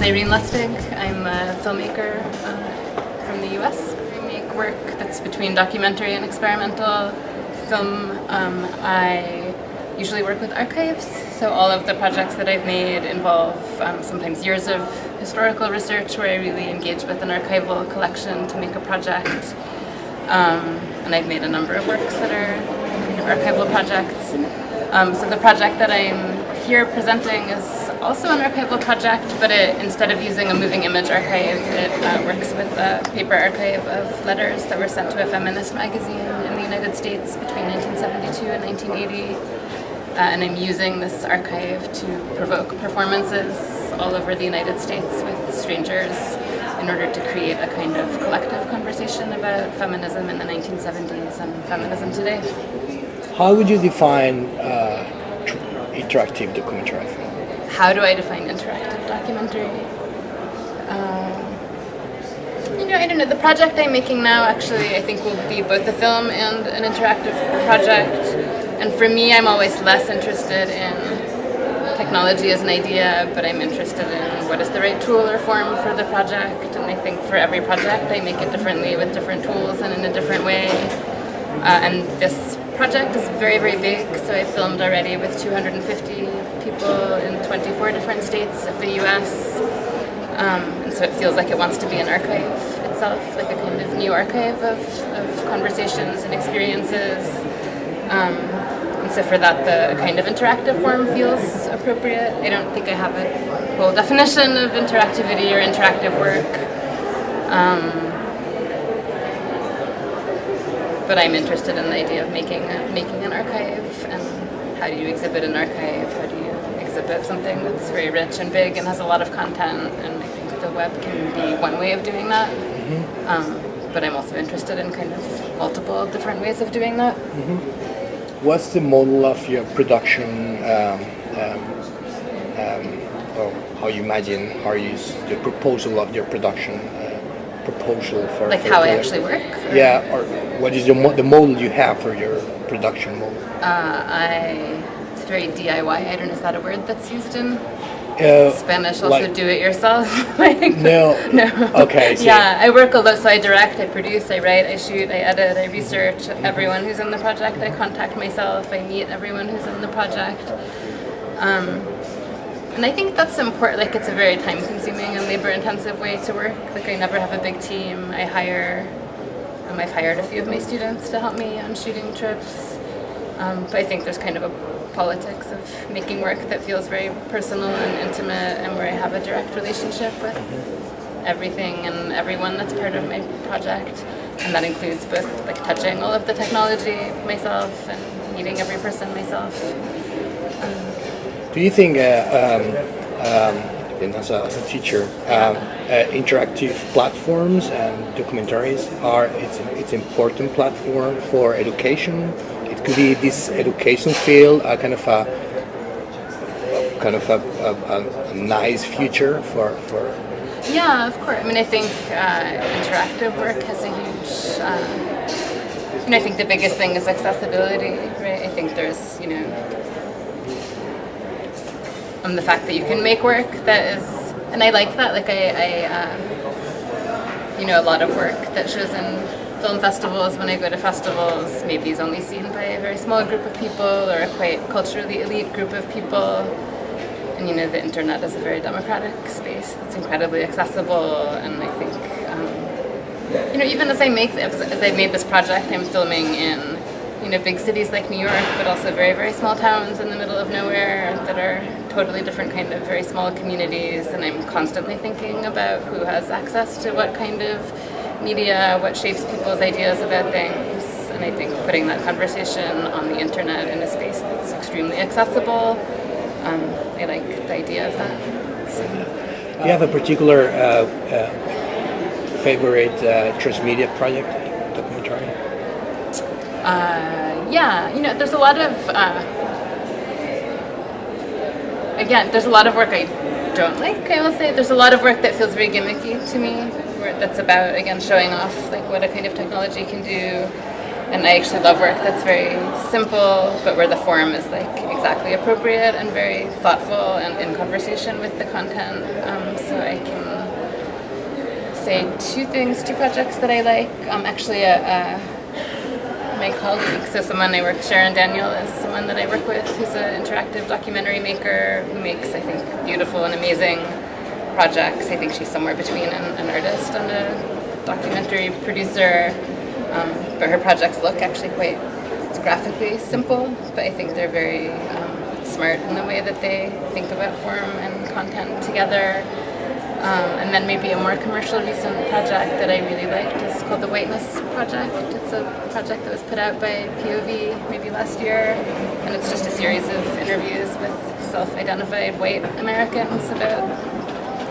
Irene Lusztig. I'm a filmmaker from the US. I make work that's between documentary and experimental film. I usually work with archives, so all of the projects that I've made involve sometimes years of historical research where I really engage with an archival collection to make a project. And I've made a number of works that are kind of archival projects. So the project that I'm here presenting is also an archival project, but instead of using a moving image archive, it works with a paper archive of letters that were sent to a feminist magazine in the United States between 1972 and 1980. And I'm using this archive to provoke performances all over the United States with strangers in order to create a kind of collective conversation about feminism in the 1970s and feminism today. How would you define interactive documentary? How do I define interactive documentary? I don't know. The project I'm making now actually I think will be both a film and an interactive project. And for me, I'm always less interested in technology as an idea, but I'm interested in what is the right tool or form for the project. And I think for every project, I make it differently with different tools and in a different way. And this project is very, very big, so I filmed already with 250 people in 24 different states of the US. And so it feels like it wants to be an archive itself, like a kind of new archive of conversations and experiences. And so for that, the kind of interactive form feels appropriate. I don't think I have a whole definition of interactivity or interactive work. But I'm interested in the idea of making an archive, and how do you exhibit an archive? How do you exhibit something that's very rich and big and has a lot of content? And I think the web can be one way of doing that. Mm-hmm. But I'm also interested in kind of multiple different ways of doing that. Mm-hmm. What's the model of your production, or how you imagine, the proposal of your production proposal for... Like how I actually work? Yeah, or what is the model you have for your production model? It's very DIY. I don't know, is that a word that's used in Spanish? Also like, do it yourself? No. Okay, I see. Yeah, I work a lot, so I direct, I produce, I write, I shoot, I edit, I research everyone who's in the project. I contact myself, I meet everyone who's in the project. And I think that's important. Like, it's a very time-consuming and labor-intensive way to work. Like, I never have a big team. I've hired a few of my students to help me on shooting trips. But I think there's kind of a politics of making work that feels very personal and intimate, and where I have a direct relationship with everything and everyone that's part of my project. And that includes both like touching all of the technology myself and meeting every person myself. Do you think, as a teacher, interactive platforms and documentaries it's important platform for education? It could be this education field, a nice future for. Yeah, of course. I mean, I think interactive work has a huge. I think the biggest thing is accessibility, right? I think there's, the fact that you can make work that is, and I like that. Like a lot of work that shows in film festivals, when I go to festivals, maybe is only seen by a very small group of people or a quite culturally elite group of people. And the internet is a very democratic space that's incredibly accessible. And I think, even as I made this project, I'm filming in big cities like New York, but also very, very small towns in the middle of nowhere that are totally different kind of very small communities. And I'm constantly thinking about who has access to what kind of media, what shapes people's ideas about things. And I think putting that conversation on the internet in a space that's extremely accessible, I like the idea of that. So. Do you have a particular favorite transmedia project, documentary? There's a lot of, there's a lot of work I don't like, I will say. There's a lot of work that feels very gimmicky to me, that's about, again, showing off like what a kind of technology can do. And I actually love work that's very simple, but where the form is like exactly appropriate and very thoughtful and in conversation with the content. So I can say two projects that I like. Actually, my colleague, so someone I work, Sharon Daniel, is someone that I work with who's an interactive documentary maker who makes, I think, beautiful and amazing projects. I think she's somewhere between an artist and a documentary producer. But her projects look actually quite graphically simple, but I think they're very smart in the way that they think about form and content together. And then maybe a more commercial recent project that I really liked is called the Whiteness Project. It's a project that was put out by POV maybe last year, and it's just a series of interviews with self-identified white Americans about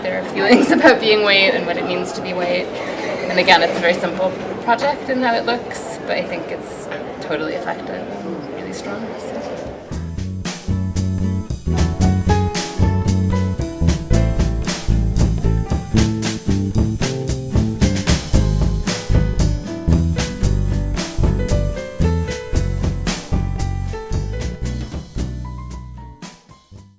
their feelings about being white and what it means to be white. And again, it's a very simple project in how it looks, but I think it's totally effective and really strong. So.